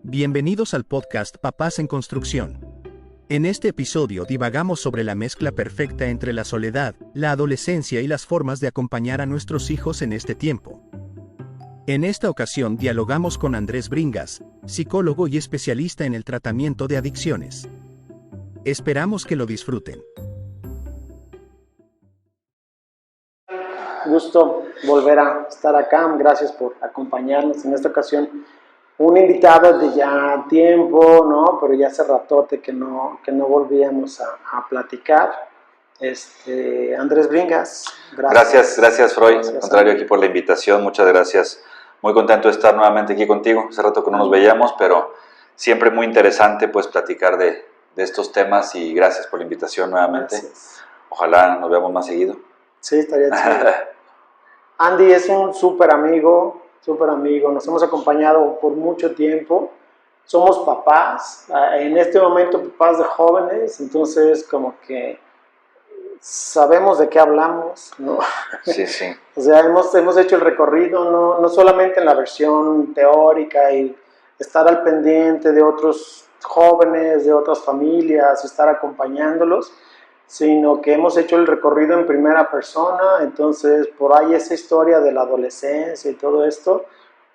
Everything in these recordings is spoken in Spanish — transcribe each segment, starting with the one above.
Bienvenidos al podcast Papás en Construcción. En este episodio divagamos sobre la mezcla perfecta entre la soledad, la adolescencia y las formas de acompañar a nuestros hijos en este tiempo. En esta ocasión dialogamos con Andrés Bringas, psicólogo y especialista en el tratamiento de adicciones. Esperamos que lo disfruten. Gusto volver a estar acá. Gracias por acompañarnos en esta ocasión. Un invitado de ya tiempo, ¿no? Pero ya hace ratote que no volvíamos a platicar. Andrés Bringas. Gracias Freud. Gracias, Al contrario, aquí por la invitación. Muchas gracias. Muy contento de estar nuevamente aquí contigo. Hace rato que no nos veíamos, pero siempre muy interesante pues platicar de estos temas y gracias por la invitación nuevamente. Gracias. Ojalá nos veamos más seguido. Sí, estaría chido. Andy es un súper amigo, nos hemos acompañado por mucho tiempo, somos papás, en este momento papás de jóvenes, entonces como que sabemos de qué hablamos, ¿no? Sí, sí. O sea, hemos hecho el recorrido, no solamente en la versión teórica y estar al pendiente de otros jóvenes, de otras familias, estar acompañándolos, sino que hemos hecho el recorrido en primera persona. Entonces por ahí esa historia de la adolescencia y todo esto,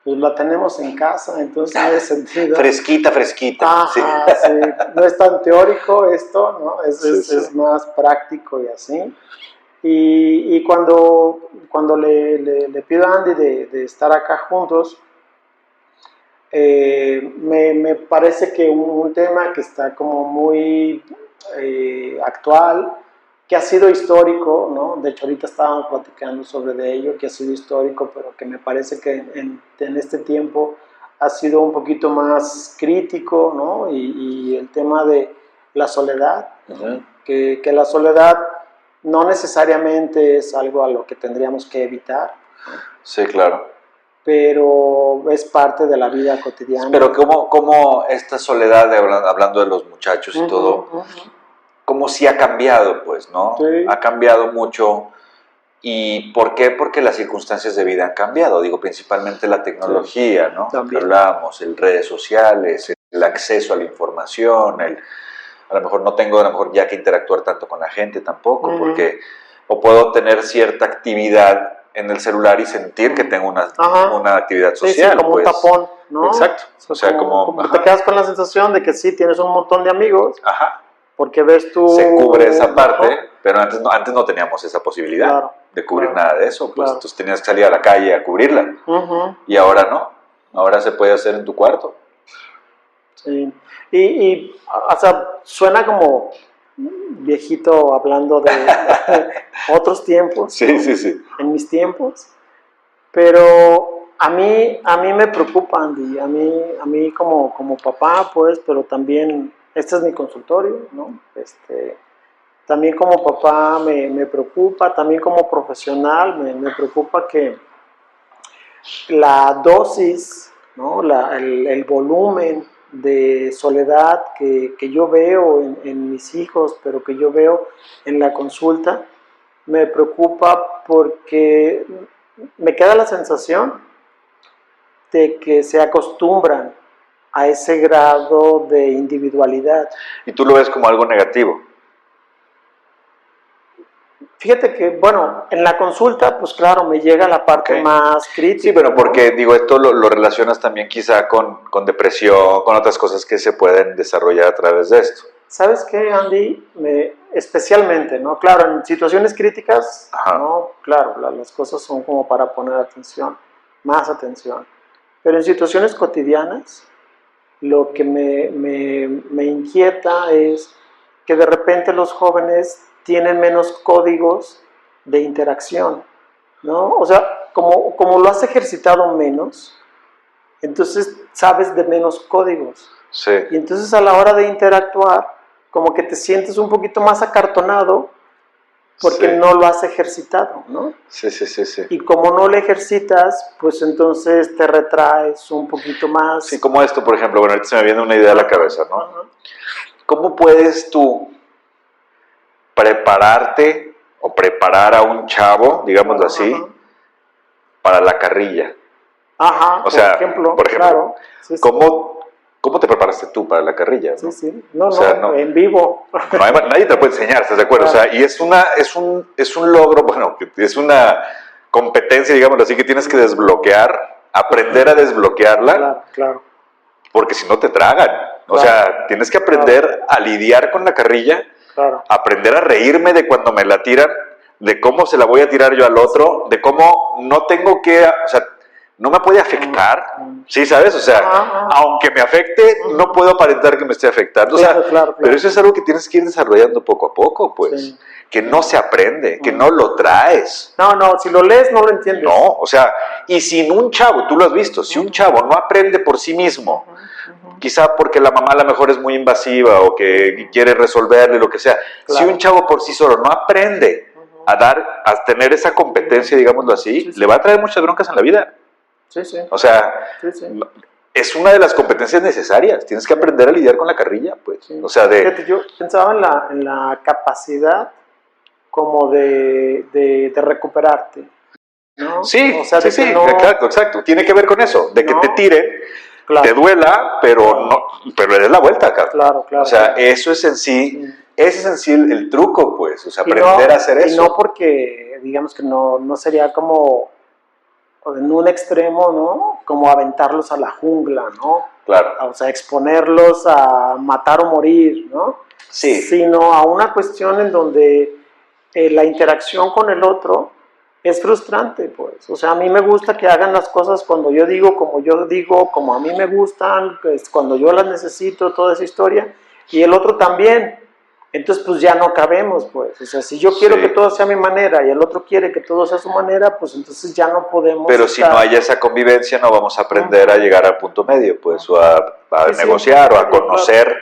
pues la tenemos en casa, entonces en ese sentido... Fresquita. Ajá, Sí. Sí. No es tan teórico esto, ¿no? Sí. Es más práctico y así. Y cuando le pido a Andy de estar acá juntos, me parece que un tema que está como muy actual, que ha sido histórico, ¿no? De hecho ahorita estábamos platicando sobre de ello, que ha sido histórico, pero que me parece que en este tiempo ha sido un poquito más crítico, ¿no? Y el tema de la soledad, ¿no? Que la soledad no necesariamente es algo a lo que tendríamos que evitar, ¿no? Sí, claro. Pero es parte de la vida cotidiana. Pero cómo esta soledad, hablando de los muchachos y todo, cómo sí ha cambiado, pues, ¿no? Sí. Ha cambiado mucho. ¿Y por qué? Porque las circunstancias de vida han cambiado. Digo, principalmente la tecnología, ¿no? Que hablábamos, redes sociales, el acceso a la información, a lo mejor no tengo ya que interactuar tanto con la gente tampoco, porque o puedo tener cierta actividad en el celular y sentir que tengo una actividad social. Sí, como pues, un tapón, ¿no? Exacto. O sea, como te quedas con la sensación de que sí, tienes un montón de amigos, porque ves tú... Se cubre esa parte, pero antes no teníamos esa posibilidad de cubrir nada de eso, pues entonces tenías que salir a la calle a cubrirla, y ahora no, ahora se puede hacer en tu cuarto. Sí, y o sea, suena como viejito hablando de otros tiempos. Sí, ¿no? sí. En mis tiempos, pero a mí me preocupa, Andy, a mí como papá, pues, pero también, este es mi consultorio, ¿no? También como papá me preocupa, también como profesional me preocupa que la dosis, ¿no? El volumen de soledad que yo veo en mis hijos, pero que yo veo en la consulta, me preocupa porque me queda la sensación de que se acostumbran a ese grado de individualidad. ¿Y tú lo ves como algo negativo? Fíjate que, bueno, en la consulta, pues claro, me llega la parte más crítica. Sí, pero porque, digo, esto lo relacionas también quizá con depresión, con otras cosas que se pueden desarrollar a través de esto. ¿Sabes qué, Andy? Especialmente, ¿no? Claro, en situaciones críticas, ¿no? Claro, las cosas son como para poner atención, más atención. Pero en situaciones cotidianas, lo que me inquieta es que de repente los jóvenes tienen menos códigos de interacción, ¿no? O sea, como lo has ejercitado menos, entonces sabes de menos códigos. Sí. Y entonces a la hora de interactuar, como que te sientes un poquito más acartonado porque no lo has ejercitado, ¿no? Sí. Y como no lo ejercitas, pues entonces te retraes un poquito más. Sí, como esto, por ejemplo, bueno, ahorita se me viene una idea a la cabeza, ¿no? ¿Cómo puedes tú prepararte o preparar a un chavo, digámoslo así, para la carrilla? O sea, por ejemplo, claro. ¿cómo ¿Cómo te preparaste tú para la carrilla? Sí, sí. No, en vivo. Nadie te lo puede enseñar, ¿estás de acuerdo? Claro. O sea, y es un logro, bueno, es una competencia, digamos así, que tienes que desbloquear, aprender a desbloquearla. Claro, claro. Porque si no te tragan. O sea, tienes que aprender a lidiar con la carrilla, aprender a reírme de cuando me la tiran, de cómo se la voy a tirar yo al otro, de cómo no tengo que, o sea, no me puede afectar, ¿sí sabes? O sea, aunque me afecte, no puedo aparentar que me esté afectando. O sea, pero eso es algo que tienes que ir desarrollando poco a poco, pues. Sí. Que no se aprende, que no lo traes. No, si lo lees no lo entiendes. No, o sea, y si un chavo, tú lo has visto, si un chavo no aprende por sí mismo, quizá porque la mamá a lo mejor es muy invasiva o que quiere resolverle lo que sea, si un chavo por sí solo no aprende a tener esa competencia, digámoslo así, le va a traer muchas broncas en la vida. Sí, sí. O sea, es una de las competencias necesarias. Tienes que aprender a lidiar con la carrilla, pues. Sí. O sea, fíjate, yo pensaba en la capacidad como de recuperarte, ¿no? Sí, o sea, sí, no... exacto. Tiene que ver con eso, de que te tiren, te duela, pero le des la vuelta, cabrón. Claro. O sea, eso es en sí, ese es en sí el truco, pues. O sea, aprender a hacer eso. Y no porque, digamos que no sería como en un extremo, ¿no? Como aventarlos a la jungla, ¿no? Claro. O sea, exponerlos a matar o morir, ¿no? Sí. Sino a una cuestión en donde la interacción con el otro es frustrante, pues. O sea, a mí me gusta que hagan las cosas cuando yo digo, como a mí me gustan, pues, cuando yo las necesito, toda esa historia, y el otro también. Entonces, pues ya no cabemos, pues. O sea, si yo quiero que todo sea a mi manera y el otro quiere que todo sea a su manera, pues entonces ya no podemos. Pero si no hay esa convivencia, no vamos a aprender a llegar al punto medio, pues, o a negociar o a conocer,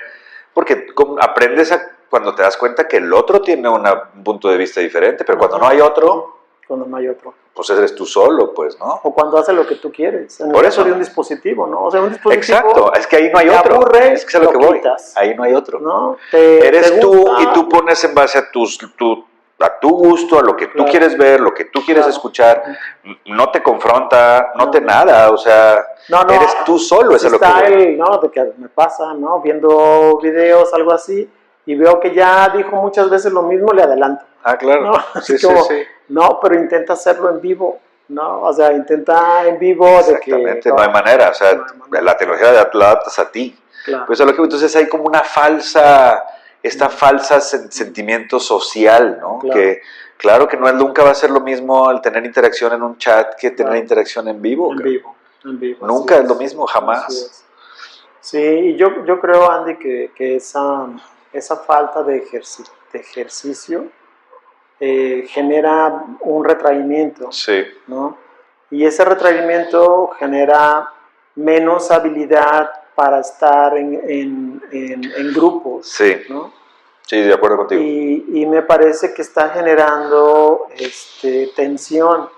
porque aprendes cuando te das cuenta que el otro tiene un punto de vista diferente, pero cuando no hay otro, pues eres tú solo, pues, ¿no? O cuando hace lo que tú quieres. En Por el eso caso de un dispositivo, ¿no? O sea, un dispositivo. Exacto, es que ahí no hay otro. Aburre, es que es a lo que voy. Ahí no hay otro. ¿No? Eres tú y tú pones en base a tu gusto, a lo que tú quieres ver, lo que tú quieres escuchar. No te confronta, no te nada, o sea, eres tú solo, eso es lo que voy. ¿No? De que me pasa, ¿no? Viendo videos, algo así, y veo que ya dijo muchas veces lo mismo, le adelanto. Ah, claro. ¿No? Sí. No, pero intenta hacerlo en vivo, ¿no? O sea, intenta en vivo de que... Exactamente, no hay manera, o sea, la tecnología la adaptas a ti. Claro. Pues entonces hay como una falsa sentimiento social, ¿no? Claro. Que claro que nunca va a ser lo mismo al tener interacción en un chat que tener interacción en vivo. En vivo. Nunca es lo mismo, jamás. Sí, y yo creo, Andy, que esa falta de ejercicio genera un retraimiento, ¿no? Y ese retraimiento genera menos habilidad para estar en grupos, ¿no? Sí, de acuerdo contigo. Y me parece que está generando tensión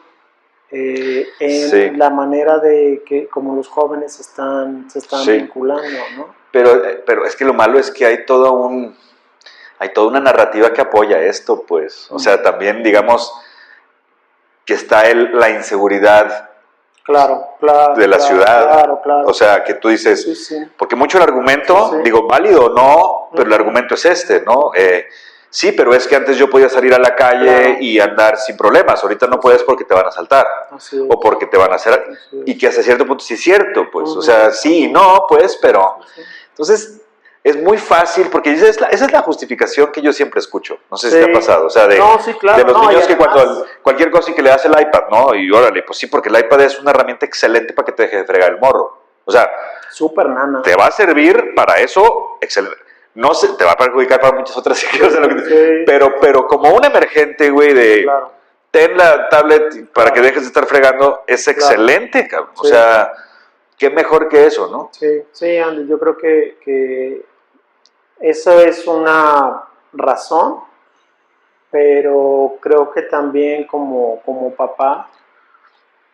en la manera de que como los jóvenes se están vinculando, ¿no? Pero es que lo malo es que hay toda una narrativa que apoya esto, pues. O sea, también digamos que está la inseguridad de la ciudad. Claro. O sea, que tú dices, porque mucho el argumento, digo, válido o no, pero el argumento es ¿no? Sí, pero es que antes yo podía salir a la calle y andar sin problemas. Ahorita no puedes porque te van a asaltar. O porque te van a hacer... Y que hasta cierto punto sí es cierto, pues. O sea, sí y no, pues, pero... Entonces, es muy fácil, porque esa es la justificación que yo siempre escucho. No sé si te ha pasado. O sea, de los niños que cuando cualquier cosa y que le das el iPad, ¿no? Y órale, pues sí, porque el iPad es una herramienta excelente para que te deje de fregar el morro. O sea... Súper nana. Te va a servir para eso, excelente. No sé, te va a perjudicar para muchas otras cosas, pero como un emergente, güey, de ten la tablet para que dejes de estar fregando, es excelente, cabrón. O sea, qué mejor que eso, ¿no? Sí, Andy, yo creo que eso es una razón, pero creo que también como papá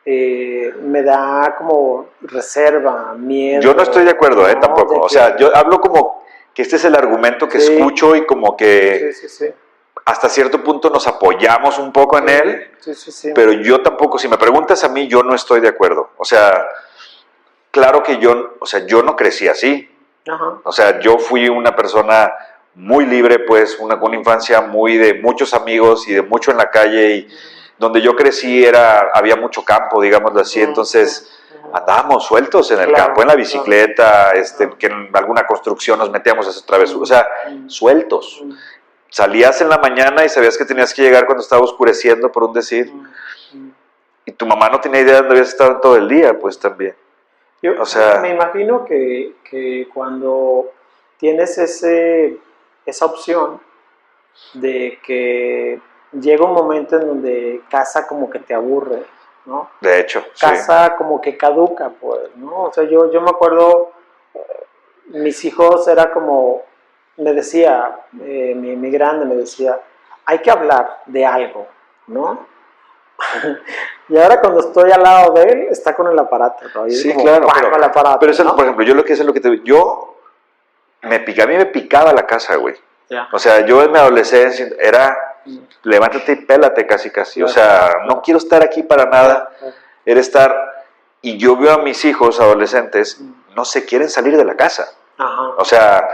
me da como reserva, miedo. Yo no estoy de acuerdo, tampoco. O sea, yo hablo como que este es el argumento que escucho y como que hasta cierto punto nos apoyamos un poco en él, pero yo tampoco, si me preguntas a mí, yo no estoy de acuerdo. O sea, claro que yo no crecí así. Ajá. O sea, yo fui una persona muy libre, pues, una infancia muy de muchos amigos y de mucho en la calle, y donde yo crecí había mucho campo, digámoslo así, entonces andábamos sueltos en el campo, en la bicicleta, que en alguna construcción nos metíamos a hacer travesuras, o sea, sueltos. Salías en la mañana y sabías que tenías que llegar cuando estaba oscureciendo, por un decir, y tu mamá no tenía idea de dónde habías estado todo el día, pues también. Yo me imagino que cuando tienes esa opción de que llega un momento en donde casa como que te aburre, ¿no? De hecho, casa como que caduca, pues, ¿no? O sea, yo me acuerdo, mis hijos era como, me decía, mi grande me decía, hay que hablar de algo, ¿no? Y ahora cuando estoy al lado de él, está con el aparato, ¿no? Sí, claro, pero eso, ¿no? Por ejemplo, a mí me picaba la casa, güey. Yeah. O sea, yo en mi adolescencia era levántate y pélate casi, claro. O sea, no quiero estar aquí para nada, era estar, y yo veo a mis hijos adolescentes, no se quieren salir de la casa. Ajá. O sea,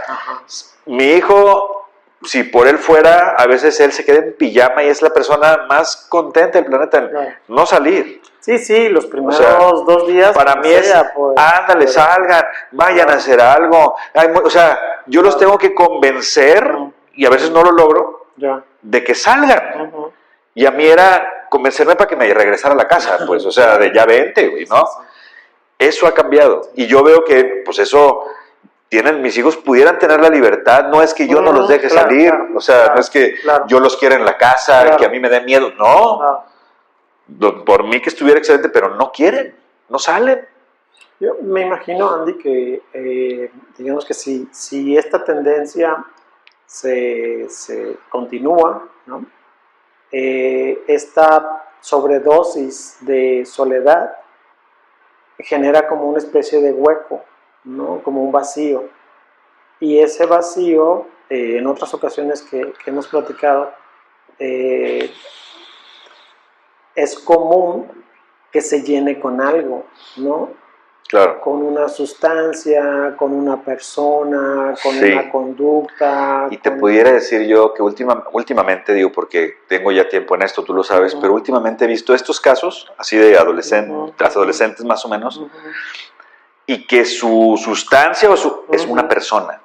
mi hijo, si por él fuera, a veces él se queda en pijama y es la persona más contenta del planeta en no salir. Sí, los primeros 2 días. Para mí es, pues, ándale, salgan, vayan a hacer algo. O sea, yo los tengo que convencer, y a veces no lo logro, de que salgan. Y a mí era convencerme para que me regresara a la casa, pues, o sea, de ya vente, güey, ¿no? Eso ha cambiado. Y yo veo que, pues, eso... mis hijos pudieran tener la libertad, no es que yo no los deje salir, o sea, no es que yo los quiera en la casa, que a mí me dé miedo, no, por mí que estuviera excelente, pero no quieren, no salen. Yo me imagino, Andy, que digamos que si esta tendencia se continúa, ¿no? Esta sobredosis de soledad genera como una especie de hueco, ¿no? Como un vacío, y ese vacío, en otras ocasiones que hemos platicado, es común que se llene con algo, ¿no? Claro. Con una sustancia, con una persona, con una conducta. Y te pudiera decir yo que últimamente, digo, porque tengo ya tiempo en esto, tú lo sabes, pero últimamente he visto estos casos, así de adolescentes más o menos, y que su sustancia es una persona.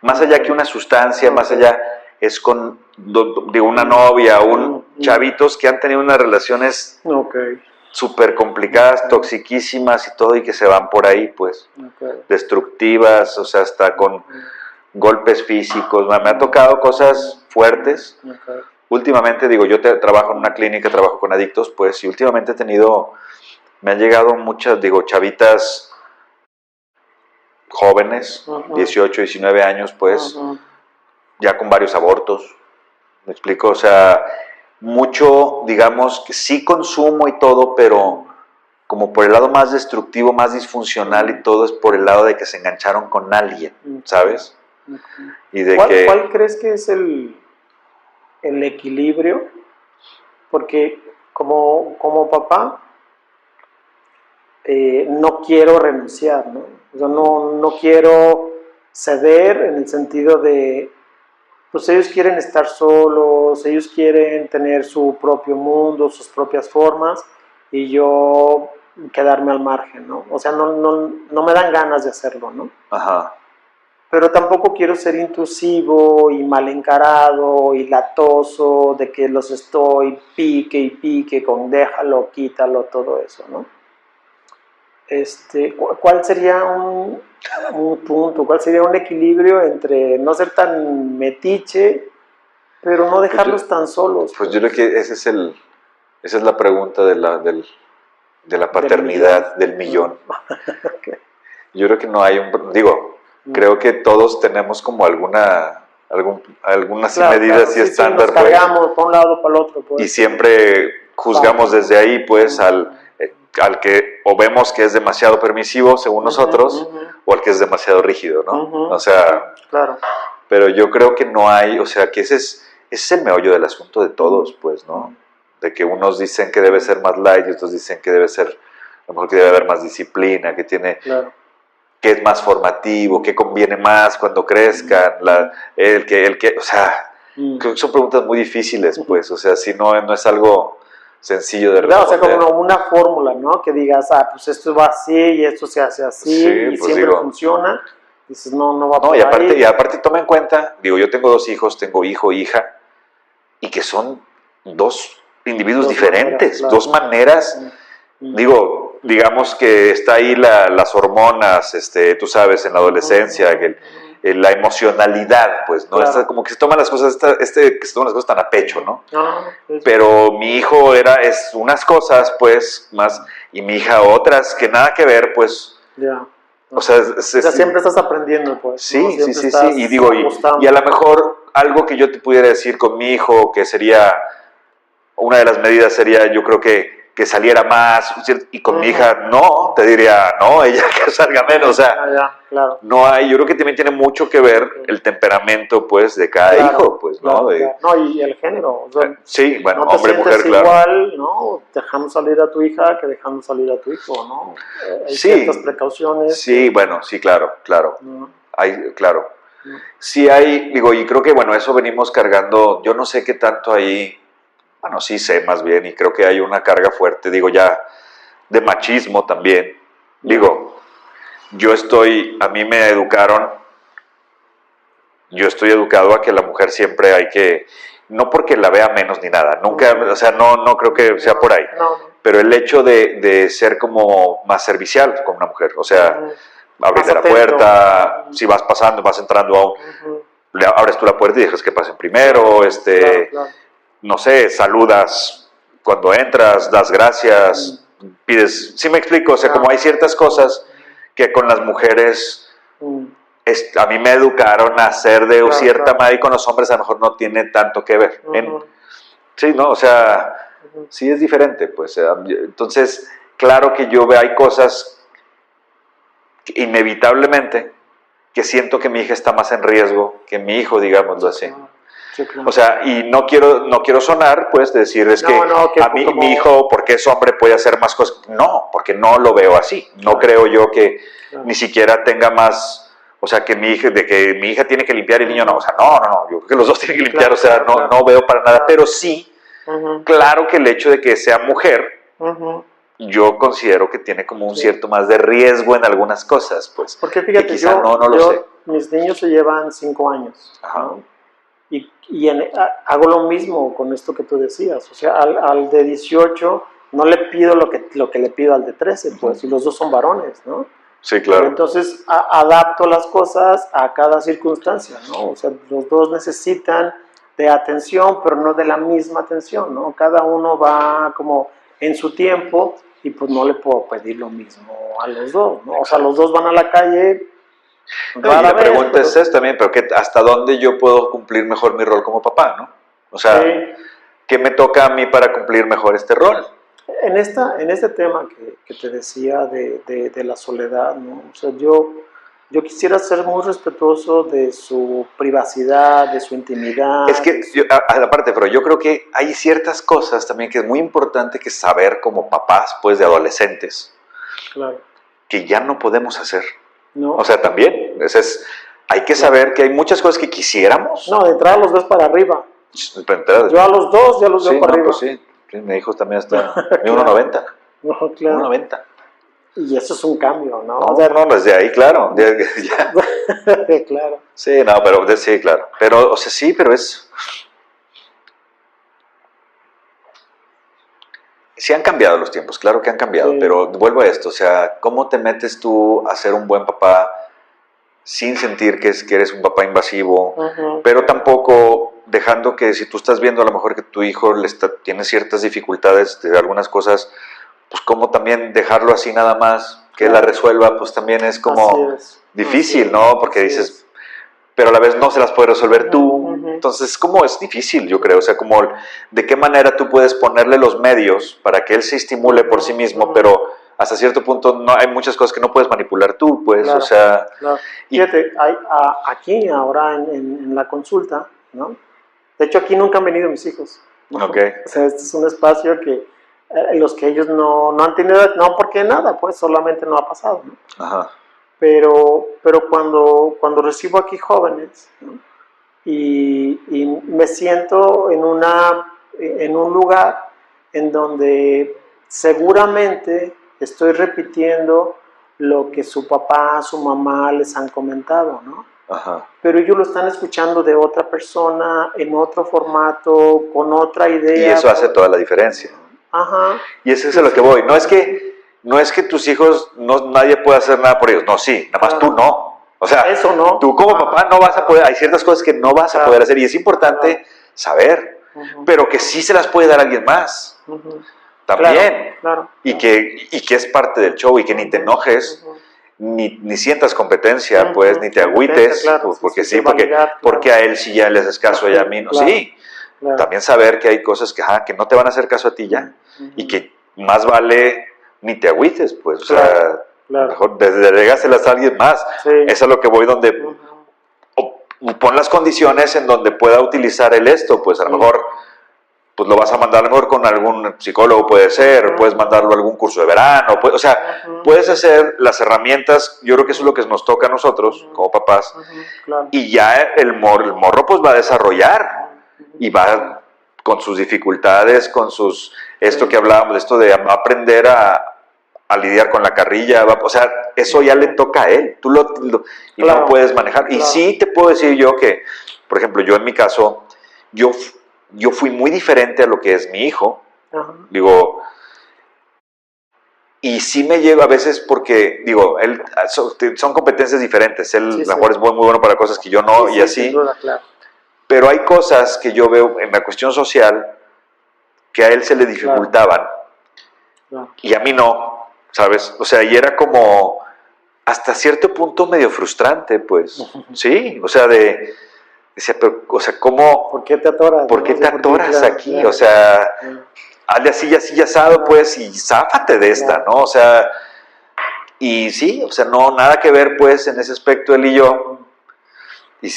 Más allá que una sustancia, más allá es con una novia, chavitos que han tenido unas relaciones súper complicadas, toxiquísimas y todo, y que se van por ahí, pues, destructivas, o sea, hasta con golpes físicos. Me han tocado cosas fuertes. Últimamente, digo, yo trabajo en una clínica, trabajo con adictos, pues, y últimamente me han llegado muchas, chavitas jóvenes, 18, 19 años, pues, ya con varios abortos, ¿me explico? O sea, mucho, digamos, que sí consumo y todo, pero como por el lado más destructivo, más disfuncional y todo, es por el lado de que se engancharon con alguien, ¿sabes? Y de ¿Cuál crees que es el equilibrio? Porque como papá, no quiero renunciar, ¿no? O sea, no quiero ceder en el sentido de, pues ellos quieren estar solos, ellos quieren tener su propio mundo, sus propias formas, y yo quedarme al margen, ¿no? O sea, no me dan ganas de hacerlo, ¿no? Ajá. Pero tampoco quiero ser intrusivo y mal encarado y latoso, de que los estoy pique y pique con déjalo, quítalo, todo eso, ¿no? ¿Cuál sería un punto, cuál sería un equilibrio entre no ser tan metiche, pero no dejarlos tan solos? Pues yo creo que esa es la pregunta de la paternidad del millón. Okay. Yo creo que no hay creo que todos tenemos como algunas medidas y estándares. Sí, nos cargamos para un lado, para el otro. Pues. Y siempre juzgamos desde ahí, pues, al que o vemos que es demasiado permisivo según nosotros, o al que es demasiado rígido, ¿no? O sea, claro. Pero yo creo que no hay, o sea, que ese es el meollo del asunto de todos, pues, ¿no? De que unos dicen que debe ser más light y otros dicen que debe ser, a lo mejor que debe haber más disciplina, que tiene... Claro. qué es más formativo, qué conviene más cuando crezcan, o sea, creo que son preguntas muy difíciles, pues, o sea, si no es algo sencillo de responder. O sea, como una fórmula, ¿no? Que digas, pues esto va así y esto se hace así, sí, y pues siempre funciona. Dices, no va por y ahí. aparte toma en cuenta, digo, yo tengo 2 hijos, tengo hijo e hija, y que son 2 individuos diferentes, claro. 2 maneras, digo, digamos que está ahí las hormonas, tú sabes, en la adolescencia, la emocionalidad, pues, ¿no? Claro. Como que se toman las cosas, que se toman las cosas tan a pecho, ¿no? Pero mi hijo es unas cosas, pues, más, y mi hija otras, que nada que ver, pues. Ya. O sea, siempre estás aprendiendo, pues. Sí, ¿no? sí. Y digo, y a lo mejor algo que yo te pudiera decir con mi hijo, que sería, una de las medidas sería, yo creo que saliera más, y con mi hija, no, te diría, no, ella que salga menos, o sea, claro. No hay, yo creo que también tiene mucho que ver el temperamento, pues, de cada hijo, pues, ¿no? Claro. No, y el género, o sea, sí, bueno, no te hombre, mujer, igual, claro. ¿no? Dejando salir a tu hija que dejando salir a tu hijo, ¿no? Hay ciertas precauciones. Sí, bueno, sí, claro. Hay, claro. Sí hay, digo, y creo que, bueno, eso venimos cargando, yo no sé qué tanto ahí. Bueno, sí sé más bien, y creo que hay una carga fuerte, digo, ya de machismo también. Digo, a mí me educaron, yo estoy educado a que la mujer siempre hay que, no porque la vea menos ni nada, nunca, o sea, no creo que sea por ahí, pero el hecho de ser como más servicial con una mujer, o sea, abrirle la puerta, si vas pasando, vas entrando le abres tú la puerta y dejas que pasen primero, Claro. No sé, saludas cuando entras, das gracias, pides, ¿sí me explico? O sea, como hay ciertas cosas que con las mujeres, a mí me educaron a hacer de cierta manera, y con los hombres a lo mejor no tiene tanto que ver. Sí, ¿no? O sea, sí es diferente, pues. Entonces, claro que hay cosas que, inevitablemente, que siento que mi hija está más en riesgo que mi hijo, digámoslo así. Sí, claro. O sea, y no quiero sonar, pues, de decir, que a mí, mi hijo, porque es hombre, puede hacer más cosas. No, porque no lo veo así. No creo yo que ni siquiera tenga más, o sea, que mi hija tiene que limpiar y el niño no. O sea, no, yo creo que los dos tienen que limpiar, no veo para nada. Pero sí, claro que el hecho de que sea mujer, yo considero que tiene como un cierto más de riesgo en algunas cosas, pues. Porque fíjate, que quizá no lo sé. Mis niños se llevan 5 años, ¿no? Y hago lo mismo con esto que tú decías, o sea, al de 18 no le pido lo que le pido al de 13, pues, y los dos son varones, ¿no? Sí, claro. Pero entonces adapto las cosas a cada circunstancia, ¿no? O sea, los dos necesitan de atención, pero no de la misma atención, ¿no? Cada uno va como en su tiempo y pues no le puedo pedir lo mismo a los dos, ¿no? O sea, los dos van a la calle. Y la pregunta es esta también, pero ¿hasta dónde yo puedo cumplir mejor mi rol como papá, no? O sea, ¿qué me toca a mí para cumplir mejor este rol? En este tema que te decía de la soledad, ¿no? O sea, yo quisiera ser muy respetuoso de su privacidad, de su intimidad. Es que, aparte, pero yo creo que hay ciertas cosas también que es muy importante que saber como papás, pues, de adolescentes. Claro. Que ya no podemos hacer. No. O sea, también, hay que saber que hay muchas cosas que quisiéramos. No, de entrada los ves para arriba. Yo a los dos ya los veo para arriba. Pues sí, mi hijo también está de 1.90. No, claro. 1.90. Y eso es un cambio, ¿no? No, desde ahí, claro. Claro. Sí, no, pero sí, claro. Pero, o sea, sí, pero es... Sí han cambiado los tiempos, claro que han cambiado, pero vuelvo a esto, o sea, ¿cómo te metes tú a ser un buen papá sin sentir que eres un papá invasivo, pero tampoco dejando que si tú estás viendo a lo mejor que tu hijo tiene ciertas dificultades de algunas cosas, pues cómo también dejarlo así nada más, que la resuelva, pues también es como difícil, ¿no? Porque dices, pero a la vez no se las puedes resolver tú. Entonces, como es difícil, yo creo, o sea, como de qué manera tú puedes ponerle los medios para que él se estimule por sí mismo, pero hasta cierto punto no hay muchas cosas que no puedes manipular tú, pues, claro, o sea... Claro. Fíjate, aquí ahora en la consulta, ¿no? De hecho, aquí nunca han venido mis hijos, ¿no? Okay. O sea, este es un espacio que los que ellos no han tenido, no porque nada, pues solamente no ha pasado, ¿no? Ajá. pero cuando recibo aquí jóvenes, ¿no? y me siento en un lugar en donde seguramente estoy repitiendo lo que su papá, su mamá les han comentado, ¿no? Ajá. Pero ellos lo están escuchando de otra persona, en otro formato, con otra idea. Y eso hace toda la diferencia. Ajá. Y eso es a lo que voy. No es que tus hijos, nadie pueda hacer nada por ellos. No, sí, nada más tú no. O sea, eso no. Tú como papá no vas a poder, hay ciertas cosas que no vas a poder hacer y es importante saber, pero que sí se las puede dar a alguien más. También. Claro. Y que es parte del show y que ni te enojes. Ni sientas competencia, pues, ni te agüites, claro, pues, porque validar, porque a él sí ya le haces caso y a mí no. Claro, sí, claro. También saber que hay cosas que no te van a hacer caso a ti ya, y que más vale ni te agüites, pues, o sea, mejor regáselas a alguien más. Sí. Eso es a lo que voy, donde pon las condiciones en donde pueda utilizar él esto, pues a lo mejor pues lo vas a mandar a lo mejor con algún psicólogo, puede ser, o puedes mandarlo a algún curso de verano, puedes hacer las herramientas. Yo creo que eso es lo que nos toca a nosotros como papás, Claro. y ya el morro pues va a desarrollar y va con sus dificultades, con sus, esto que hablábamos, esto de va a aprender a lidiar con la carrilla, o sea, eso ya le toca a él, tú y no puedes manejar. Y sí te puedo decir yo que, por ejemplo, yo en mi caso, yo fui muy diferente a lo que es mi hijo. Digo, y sí me lleva a veces porque, digo, él son competencias diferentes. Él a lo mejor es muy bueno para cosas que yo no, y así. Sin duda, claro. Pero hay cosas que yo veo en la cuestión social que a él se le dificultaban. Y a mí no, ¿sabes? O sea, y era como hasta cierto punto medio frustrante, pues. Sí, o sea, decía, pero, o sea, ¿cómo? ¿Por qué te atoras? ¿Por qué te atoras aquí? Claro. O sea, hazle así asado, pues, y záfate de esta, ¿no? O sea, y sí, o sea, no, nada que ver, pues, en ese aspecto él y yo. Y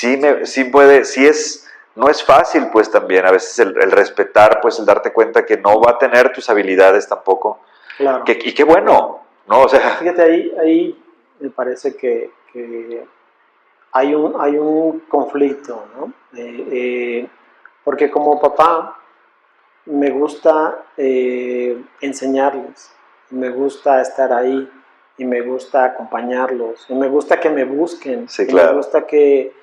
no es fácil, pues, también, a veces el respetar, pues, el darte cuenta que no va a tener tus habilidades tampoco. Claro. Y qué bueno, ¿no? O sea, fíjate, ahí me parece que hay un conflicto, ¿no? Porque como papá me gusta enseñarles, me gusta estar ahí, y me gusta acompañarlos, y me gusta que me busquen, sí, claro. Y me gusta que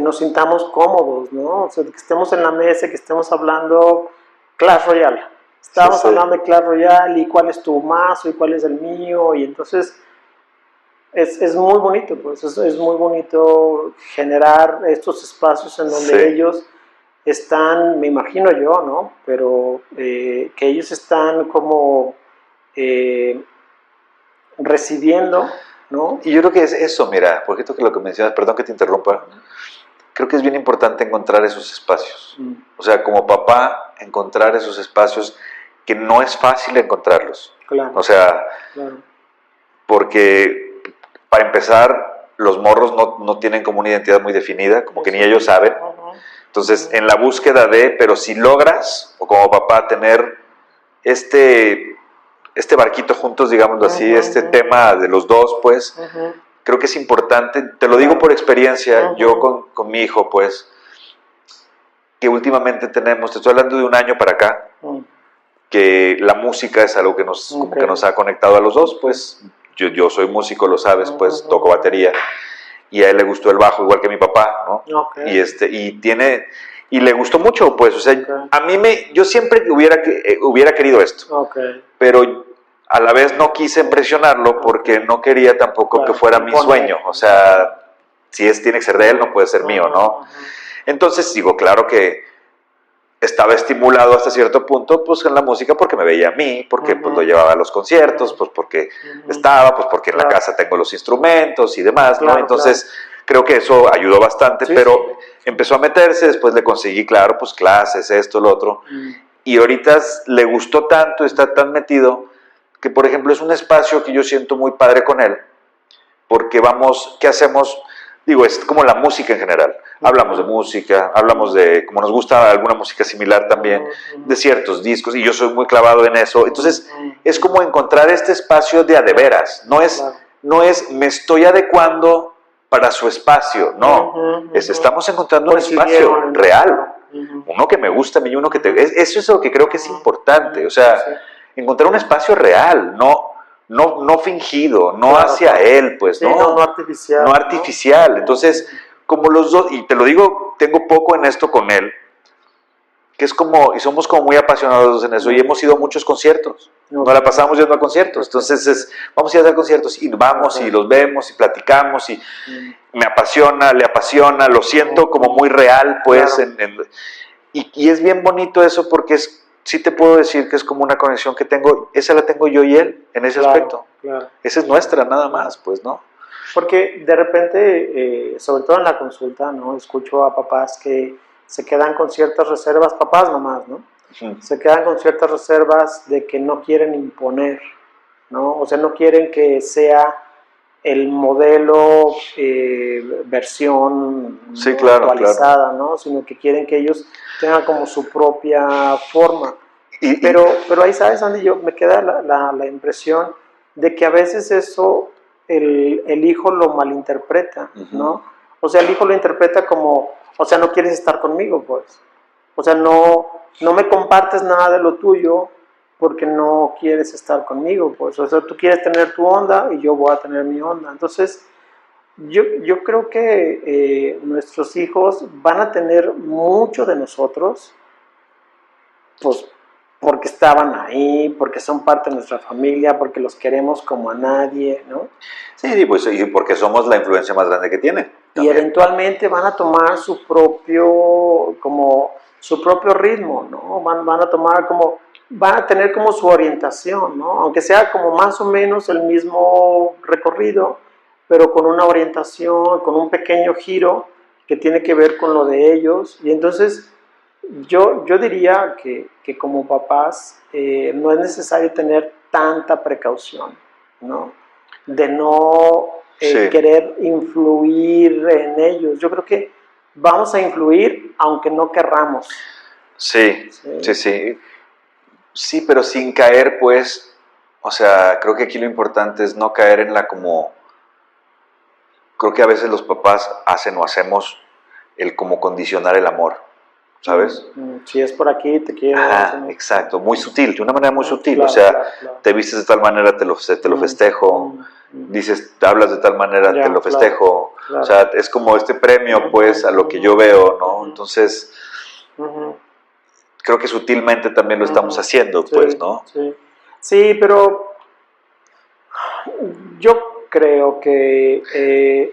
nos sintamos cómodos, ¿no? O sea, que estemos en la mesa, que estemos hablando Clash Royale. Estábamos hablando de Clash Royale y cuál es tu mazo y cuál es el mío, y entonces es muy bonito, pues es muy bonito generar estos espacios en donde ellos están, me imagino yo, ¿no? Pero que ellos están como recibiendo, ¿no? Y yo creo que es eso, mira, por ejemplo, que lo que mencionas, perdón que te interrumpa, creo que es bien importante encontrar esos espacios. O sea, como papá, encontrar esos espacios que no es fácil encontrarlos. Claro. O sea, porque para empezar, los morros no tienen como una identidad muy definida, como que ni ellos saben. Entonces, en la búsqueda pero si logras, o como papá, tener este barquito juntos, digámoslo así, este tema de los dos, pues, creo que es importante. Te lo digo por experiencia, yo con mi hijo, pues, que últimamente te estoy hablando de un año para acá, que la música es algo que como que nos ha conectado a los dos, pues. Yo soy músico, lo sabes, pues, toco batería, y a él le gustó el bajo igual que a mi papá, ¿no? Y le gustó mucho, pues, o sea, a mí yo siempre hubiera querido esto, pero a la vez no quise impresionarlo porque no quería tampoco que fuera mi sueño, o sea, si tiene que ser de él, no puede ser mío, ¿no? Entonces, digo, claro que estaba estimulado hasta cierto punto, pues, en la música, porque me veía a mí, porque pues lo llevaba a los conciertos, pues porque estaba, pues porque en la casa tengo los instrumentos y demás, ¿no? Entonces, creo que eso ayudó bastante, pero empezó a meterse, después le conseguí, claro, pues clases, esto, lo otro, y ahorita le gustó tanto, está tan metido, que por ejemplo es un espacio que yo siento muy padre con él, porque ¿qué hacemos? Digo, es como la música en general. Hablamos de música, hablamos de, como nos gusta alguna música similar también, de ciertos discos, y yo soy muy clavado en eso. Entonces, es como encontrar este espacio de a de veras. No es no es me estoy adecuando para su espacio, no, estamos encontrando un espacio real, uno que me gusta a mí, uno que te... Eso es lo que creo que es importante, o sea, encontrar un espacio real, no fingido, no hacia él, pues, sí, no artificial. No artificial, entonces, como los dos, y te lo digo, tengo poco en esto con él, que es como, y somos como muy apasionados en eso, y hemos ido a muchos conciertos, nos la pasamos yendo a conciertos, entonces vamos a ir a hacer conciertos, y vamos, y los vemos, y platicamos, y me apasiona, le apasiona, lo siento como muy real, pues, y es bien bonito eso, porque sí te puedo decir que es como una conexión que tengo, esa la tengo yo y él, en ese aspecto, esa es nuestra, nada más, pues, ¿no? Porque de repente, sobre todo en la consulta, ¿no? Escucho a papás que se quedan con ciertas reservas, papás nomás, ¿no? Se quedan con ciertas reservas de que no quieren imponer, ¿no? O sea, no quieren que sea el modelo versión actualizada, ¿no? Sino que quieren que ellos tengan como su propia forma. Pero ahí, ¿sabes, Andy? Yo me queda la impresión de que a veces eso el hijo lo malinterpreta, ¿no? O sea, el hijo lo interpreta como, o sea, no quieres estar conmigo, pues. O sea, no me compartes nada de lo tuyo porque no quieres estar conmigo, pues. O sea, tú quieres tener tu onda y yo voy a tener mi onda. Entonces, yo creo que nuestros hijos van a tener mucho de nosotros, pues, porque estaban ahí, porque son parte de nuestra familia, porque los queremos como a nadie, ¿no? Sí, pues, y porque somos la influencia más grande que tienen. Y eventualmente van a tomar su propio ritmo, ¿no? Van a tomar van a tener como su orientación, ¿no? Aunque sea como más o menos el mismo recorrido, pero con una orientación, con un pequeño giro que tiene que ver con lo de ellos. Y entonces yo diría que como papás no es necesario tener tanta precaución, ¿no? De no querer influir en ellos. Yo creo que vamos a influir aunque no querramos. Sí, pero sin caer, pues, o sea, creo que aquí lo importante es no caer en creo que a veces los papás hacen o hacemos el como condicionar el amor, ¿sabes? Si es por aquí, te quiero. Exacto, muy sutil, de una manera muy sutil, claro, o sea, te vistes de tal manera, te lo festejo, dices, hablas de tal manera, te lo festejo, claro. O sea, es como este premio, pues, a lo que yo veo, ¿no? Entonces, creo que sutilmente también lo estamos haciendo, pues, ¿no? Sí, pero yo creo que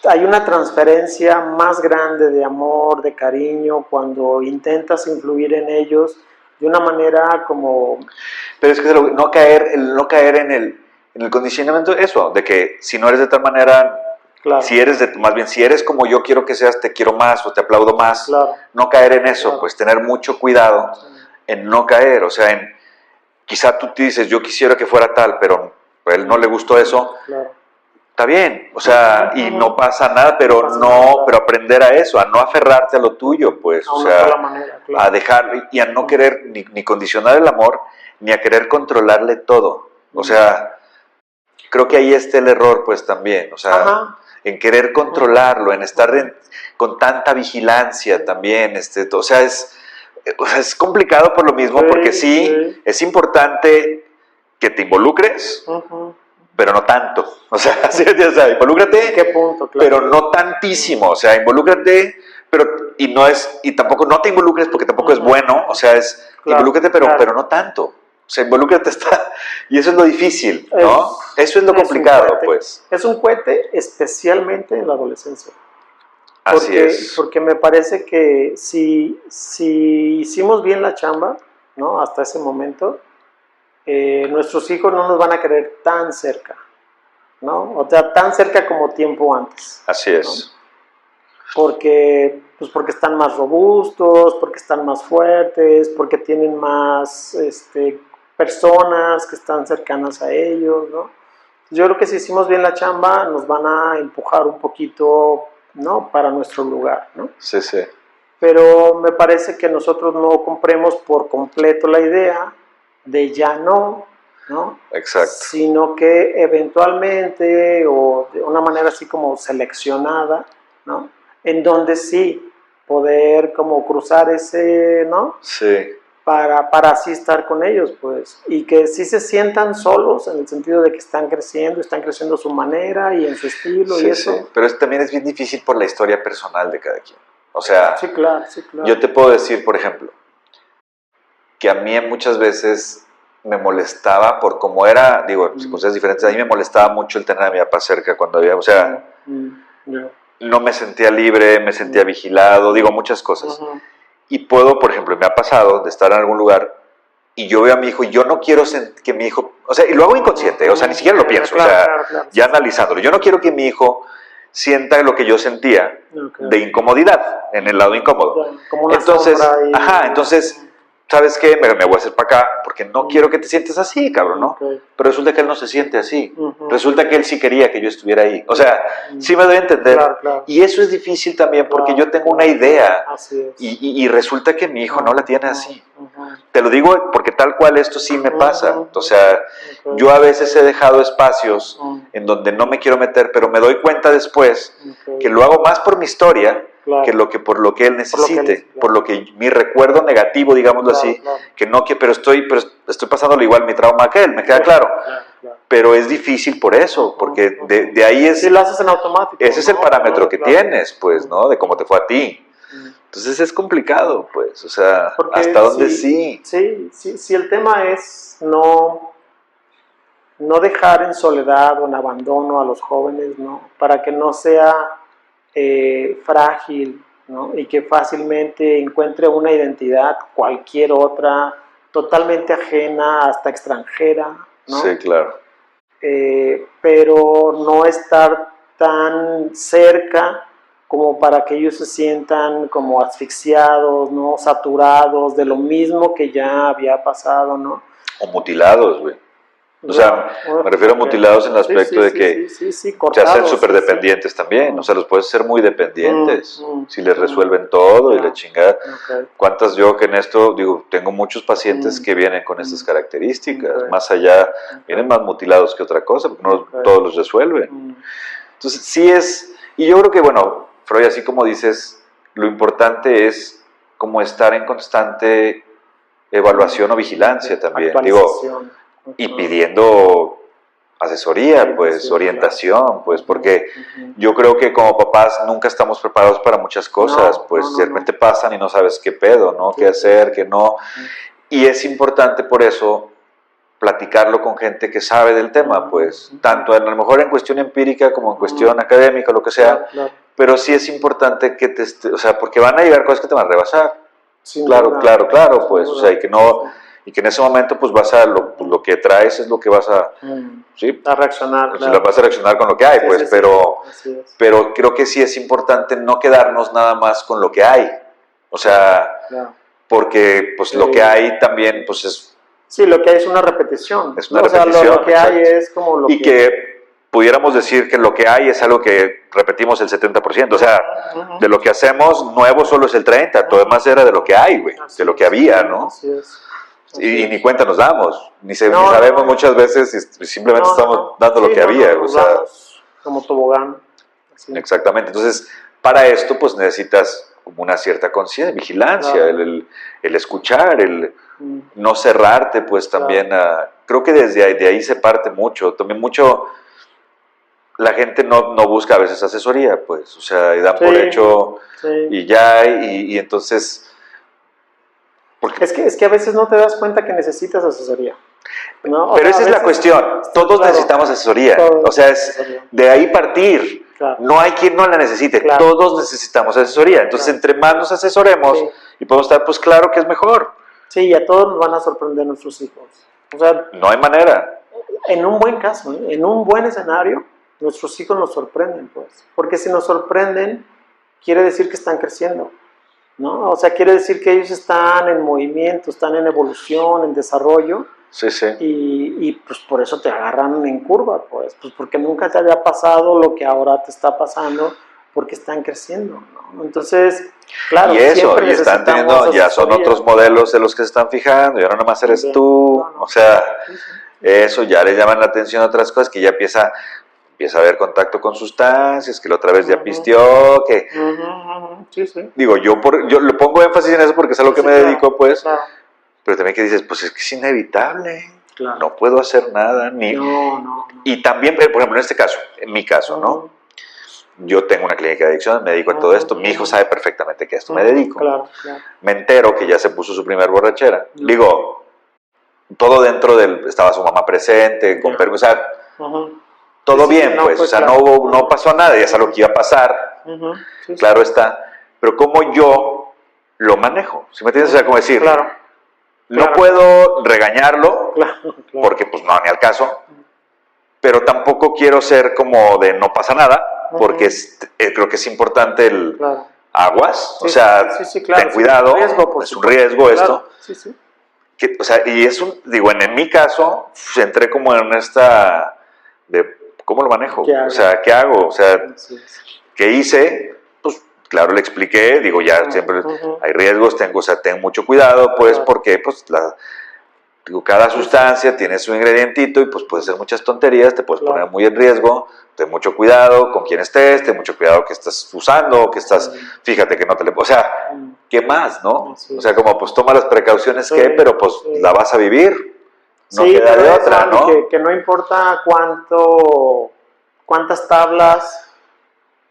hay una transferencia más grande de amor, de cariño, cuando intentas influir en ellos de una manera como... Pero es que no caer en el condicionamiento, eso, de que si no eres de tal manera, claro. Si eres como yo quiero que seas, te quiero más o te aplaudo más, claro. No caer en eso, claro. Pues tener mucho cuidado en no caer, o sea, quizá tú te dices, yo quisiera que fuera tal, pero a él no le gustó eso, claro. Está bien, o sea, y no pasa nada, pero pero aprender a eso, a no aferrarte a lo tuyo, pues, o sea, manera, claro. A dejar y a no querer ni condicionar el amor, ni a querer controlarle todo, o sea, creo que ahí está el error, pues, también, o sea, en querer controlarlo, en estar con tanta vigilancia también, o sea, es complicado por lo mismo, porque sí, es importante que te involucres, pero no tanto, o sea, involúcrate, ¿qué punto? Claro. Pero no tantísimo, o sea, involúcrate, y tampoco no te involucres porque tampoco es bueno, o sea, claro, involúcrate, pero no tanto, o sea, involúcrate y eso es lo difícil, ¿no? Eso es lo complicado, pues. Es un cohete especialmente en la adolescencia. Así es. Porque me parece que si hicimos bien la chamba, ¿no? Hasta ese momento, nuestros hijos no nos van a querer tan cerca, ¿no? O sea, tan cerca como tiempo antes. Así es. ¿No? Porque están más robustos, porque están más fuertes, porque tienen más personas que están cercanas a ellos, ¿no? Yo creo que si hicimos bien la chamba, nos van a empujar un poquito, ¿no? Para nuestro lugar, ¿no? Sí. Pero me parece que nosotros no compremos por completo la idea de ya no, ¿no? Exacto. Sino que eventualmente, o de una manera así como seleccionada, ¿no? En donde sí poder como cruzar ese, ¿no? Sí. Para así estar con ellos, pues, y que sí se sientan solos en el sentido de que están creciendo a su manera y en su estilo Sí, y eso. sí. Pero también es bien difícil por la historia personal de cada quien. O sea, Sí, claro, sí, claro. Yo te puedo decir, por ejemplo, que a mí muchas veces me molestaba por cómo era, digo, en circunstancias diferentes, a mí me molestaba mucho el tener a mi papá cerca cuando había, o sea, no me sentía libre, me sentía vigilado, digo, muchas cosas. Y puedo, por ejemplo, me ha pasado de estar en algún lugar y yo veo a mi hijo y yo no quiero que mi hijo, o sea, y lo hago inconsciente, o sea, ni siquiera lo pienso, claro, o sea, claro, ya analizándolo. Yo no quiero que mi hijo sienta lo que yo sentía de incomodidad, en el lado incómodo. Como una Entonces, sombra y... entonces, ¿sabes qué? Me voy a hacer para acá porque no quiero que te sientes así, cabrón, ¿no? Pero resulta que él no se siente así. Resulta que él sí quería que yo estuviera ahí. O sea, sí me doy a entender. Claro. Y eso es difícil también porque yo tengo una idea Así es. y resulta que mi hijo no la tiene así. Te lo digo porque tal cual esto sí me pasa. O sea, yo a veces he dejado espacios en donde no me quiero meter, pero me doy cuenta después que lo hago más por mi historia que por lo que él necesite, por lo que mi recuerdo negativo, digámoslo así, que no que pero estoy pasándolo igual mi trauma que él, me queda claro. Pero es difícil por eso, porque de ahí es... Sí, lo haces en automático. Ese es el parámetro que tienes, pues, ¿no? De cómo te fue a ti. Entonces es complicado, pues, o sea, porque hasta dónde sí. Sí, el tema es no dejar en soledad o en abandono a los jóvenes, ¿no? Para que no sea frágil, ¿no? Y que fácilmente encuentre una identidad, cualquier otra, totalmente ajena, hasta extranjera, ¿no? Sí, claro. Pero no estar tan cerca como para que ellos se sientan como asfixiados, ¿no? Saturados de lo mismo que ya había pasado, ¿no? O mutilados, güey. O sea, me refiero a mutilados en el aspecto de que cortados, se hacen súper dependientes también. O sea, los puedes hacer muy dependientes si les resuelven todo y la chingada. ¿Cuántas yo que en esto, digo, tengo muchos pacientes que vienen con estas características? Más allá, vienen más mutilados que otra cosa, porque no todos los resuelven. Entonces, sí es, y yo creo que, bueno, Freud, así como dices, lo importante es como estar en constante evaluación o vigilancia también. Digo, y pidiendo asesoría, pues, orientación, pues, porque yo creo que como papás nunca estamos preparados para muchas cosas, pues, de repente pasan y no sabes qué pedo, ¿no? Qué hacer, qué no. Y es importante por eso platicarlo con gente que sabe del tema, pues, tanto a lo mejor en cuestión empírica como en cuestión académica, lo que sea, pero sí es importante que o sea, porque van a llegar cosas que te van a rebasar. Claro, pues, o sea, y que no... Y que en ese momento, pues, vas a, lo que traes es lo que vas a... ¿sí? A reaccionar. Pues, vas a reaccionar con lo que hay, pues, pero creo que sí es importante no quedarnos nada más con lo que hay. O sea, porque, pues, lo que hay también, pues, es... Sí, lo que hay es una repetición. Es una repetición. Lo que hay es como lo y que pudiéramos decir que lo que hay es algo que repetimos el 70%. O sea, de lo que hacemos nuevo solo es el 30%. Todo demás era de lo que hay, güey. De lo que había, ¿no? Así es. Y ni cuenta nos damos, ni sabemos muchas veces y simplemente estamos dando lo que había. O sea, como tobogán. Así. Exactamente. Entonces, para esto, pues necesitas como una cierta conciencia, vigilancia, el escuchar, el no cerrarte, pues también. Creo que desde ahí se parte mucho. También mucho. La gente no busca a veces asesoría, pues, o sea, y dan por hecho y ya, y entonces... Es que a veces no te das cuenta que necesitas asesoría, ¿no? Pero esa es la cuestión, todos necesitamos asesoría, o sea, es de ahí partir, no hay quien no la necesite, todos necesitamos asesoría, entonces entre más nos asesoremos y podemos estar, pues claro que es mejor. Sí, y a todos nos van a sorprender nuestros hijos, o sea... No hay manera. En un buen caso, en un buen escenario, nuestros hijos nos sorprenden, pues, porque si nos sorprenden, quiere decir que están creciendo, ¿no? O sea, quiere decir que ellos están en movimiento, están en evolución, en desarrollo. Sí. Y pues por eso te agarran en curva, pues porque nunca te había pasado lo que ahora te está pasando porque están creciendo, ¿no? Entonces, claro, y eso, siempre y están teniendo, ya son otros modelos de los que se están fijando, y ahora nomás eres Bien. tú, No. o sea, Sí, sí. eso ya le llaman la atención a otras cosas, que ya empieza a haber contacto con sustancias, que la otra vez ya pisteó, que... Sí, sí. Digo, yo le pongo énfasis en eso porque es a lo que Sí, me claro, dedico, pues, claro. pero también que dices, pues es que es inevitable, Claro. no puedo hacer nada, ni... No. Y también, por ejemplo, en este caso, en mi caso, ¿no? Yo tengo una clínica de adicciones, me dedico a todo esto, mi hijo sabe perfectamente que a esto me dedico. Claro. Me entero que ya se puso su primer borrachera. Digo, todo dentro del... Estaba su mamá presente, con permiso, o sea, todo bien, pues, o sea, claro. no pasó nada, ya sabía lo que iba a pasar, claro está, pero ¿cómo yo lo manejo? ¿Sí me entiendes? O sea, como decir, no puedo regañarlo, porque pues no, ni al caso, pero tampoco quiero ser como de no pasa nada, porque creo que es importante el aguas, o sea, ten cuidado, es un riesgo esto. Que, o sea, y es un, digo, en mi caso, pues, entré como en esta de cómo lo manejo, o sea, ¿qué hago? O sea, ¿qué hice? Pues claro, le expliqué, digo, ya siempre hay riesgos, tengo mucho cuidado, pues, porque pues digo, cada sustancia tiene su ingredientito y pues puede ser muchas tonterías, te puedes poner muy en riesgo, ten mucho cuidado con quién estés, ten mucho cuidado que estás usando, que estás, fíjate que no te le... O sea, ¿qué más, no? O sea, como pues toma las precauciones pero pues la vas a vivir, no queda de otra, ¿no? Que no importa cuántas tablas,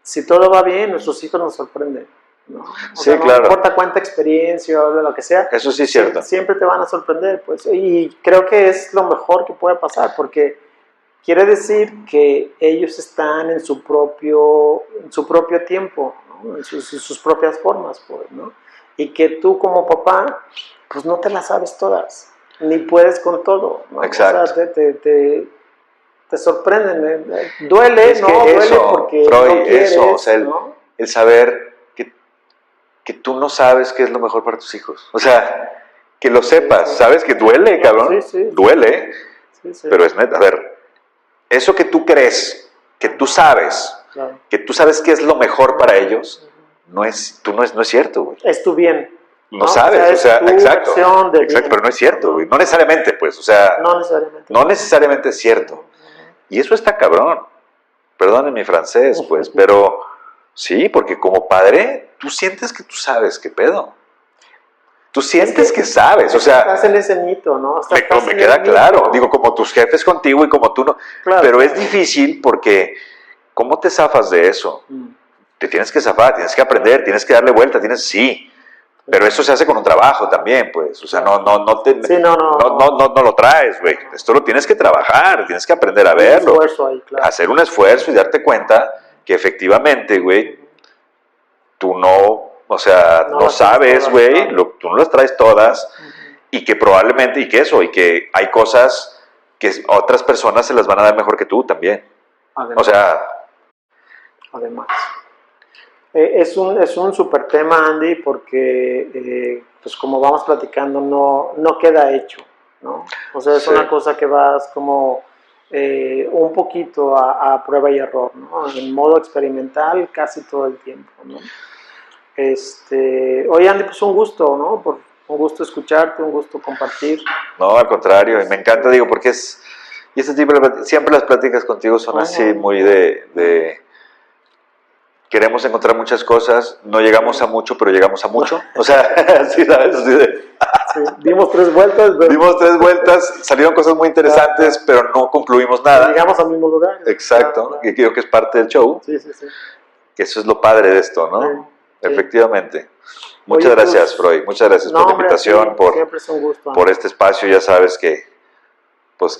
si todo va bien, nuestros hijos nos sorprenden, ¿no? O sea, no importa cuánta experiencia o lo que sea. Eso sí es cierto. Siempre te van a sorprender, pues. Y creo que es lo mejor que puede pasar, porque quiere decir que ellos están en su propio tiempo, ¿no? En sus propias formas, pues, ¿no? Y que tú como papá, pues no te las sabes todas, ni puedes con todo, ¿no? Exacto. O sea, te sorprenden, duele, es ¿no? Que duele eso, porque Freud, no quieres, eso, o sea, ¿no? el saber que tú no sabes qué es lo mejor para tus hijos, o sea, que lo sepas, sabes que duele, cabrón, duele, pero es neta, a ver, eso que tú crees, que tú sabes qué es lo mejor para ellos, no es cierto, güey. Es tu bien. No sabes, o sea, exacto, pero no es cierto, güey, no necesariamente, pues, o sea, no necesariamente es cierto, y eso está cabrón, perdonen mi francés, pues, pero sí, porque como padre, tú sientes que tú sabes qué pedo. Tú sientes que sabes, o sea... Estás en ese mito, ¿no? Me queda claro, digo, como tus jefes contigo y como tú no... Pero es difícil porque, ¿cómo te zafas de eso? Te tienes que zafar, tienes que aprender, tienes que darle vuelta, pero eso se hace con un trabajo también, pues, o sea, no lo traes, güey. Esto lo tienes que trabajar, tienes que aprender a verlo. Hacer un esfuerzo y darte cuenta que efectivamente, güey, tú no... O sea, no sabes, güey, tú no las traes todas y que probablemente, y que hay cosas que otras personas se las van a dar mejor que tú también. Además, o sea... Además. Es un súper tema, Andy, porque, pues como vamos platicando, no queda hecho, ¿no? O sea, es una cosa que vas como un poquito a prueba y error, ¿no? En modo experimental casi todo el tiempo, ¿no? Oye, Andy, pues un gusto, ¿no? Un gusto escucharte, un gusto compartir. No, al contrario, y me encanta, digo, porque y este tipo siempre las pláticas contigo son así muy de queremos encontrar muchas cosas, no llegamos a mucho, pero llegamos a mucho. O sea, sí, ¿sabes? Dimos 3 vueltas. Pero... Dimos 3 vueltas, salieron cosas muy interesantes, pero no concluimos nada. Llegamos al mismo lugar. Exacto, y creo que es parte del show. Sí. Que eso es lo padre de esto, ¿no? Efectivamente. Muchas gracias, Freud. Muchas gracias por la invitación, por este espacio. Ya sabes que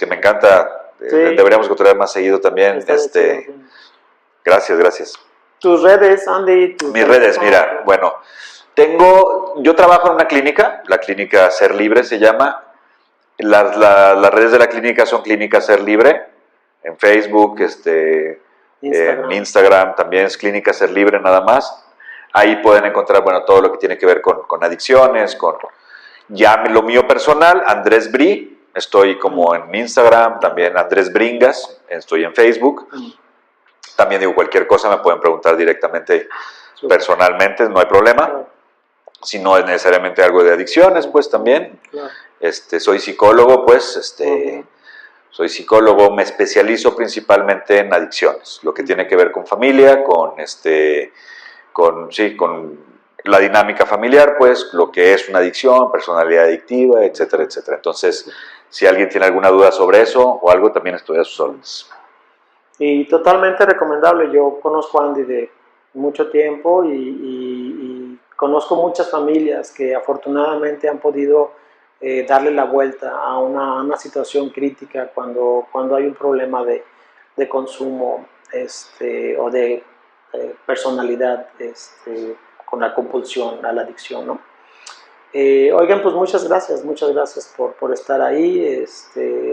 me encanta. Deberíamos encontrar más seguido también. Gracias. Tus redes, Andy. Mis redes, mira, bueno, yo trabajo en una clínica, la clínica Ser Libre se llama. Las redes de la clínica son Clínica Ser Libre, en Facebook, en Instagram también es Clínica Ser Libre nada más. Ahí pueden encontrar, bueno, todo lo que tiene que ver con adicciones, ya lo mío personal, Andrés Bri, estoy como en Instagram, también Andrés Bringas, estoy en Facebook. también digo, cualquier cosa me pueden preguntar directamente, personalmente, no hay problema. Claro. Si no es necesariamente algo de adicciones, pues también. Claro. Soy psicólogo, pues, soy psicólogo, me especializo principalmente en adicciones, lo que tiene que ver con familia, con la dinámica familiar, pues, lo que es una adicción, personalidad adictiva, etcétera, etcétera. Entonces, si alguien tiene alguna duda sobre eso o algo, también estoy a sus órdenes. Y totalmente recomendable. Yo conozco a Andy de mucho tiempo y conozco muchas familias que afortunadamente han podido darle la vuelta a una situación crítica cuando hay un problema de consumo o de personalidad con la compulsión a la adicción, ¿no? Oigan, pues muchas gracias por estar ahí.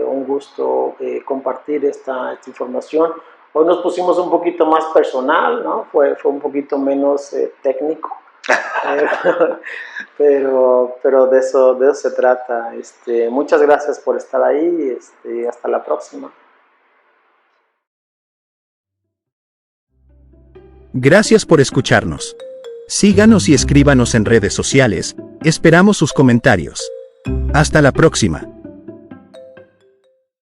Un gusto compartir esta información. Hoy nos pusimos un poquito más personal, ¿no? Fue un poquito menos técnico, pero de eso se trata. Muchas gracias por estar ahí. Hasta la próxima. Gracias por escucharnos. Síganos y escríbanos en redes sociales. Esperamos sus comentarios. Hasta la próxima.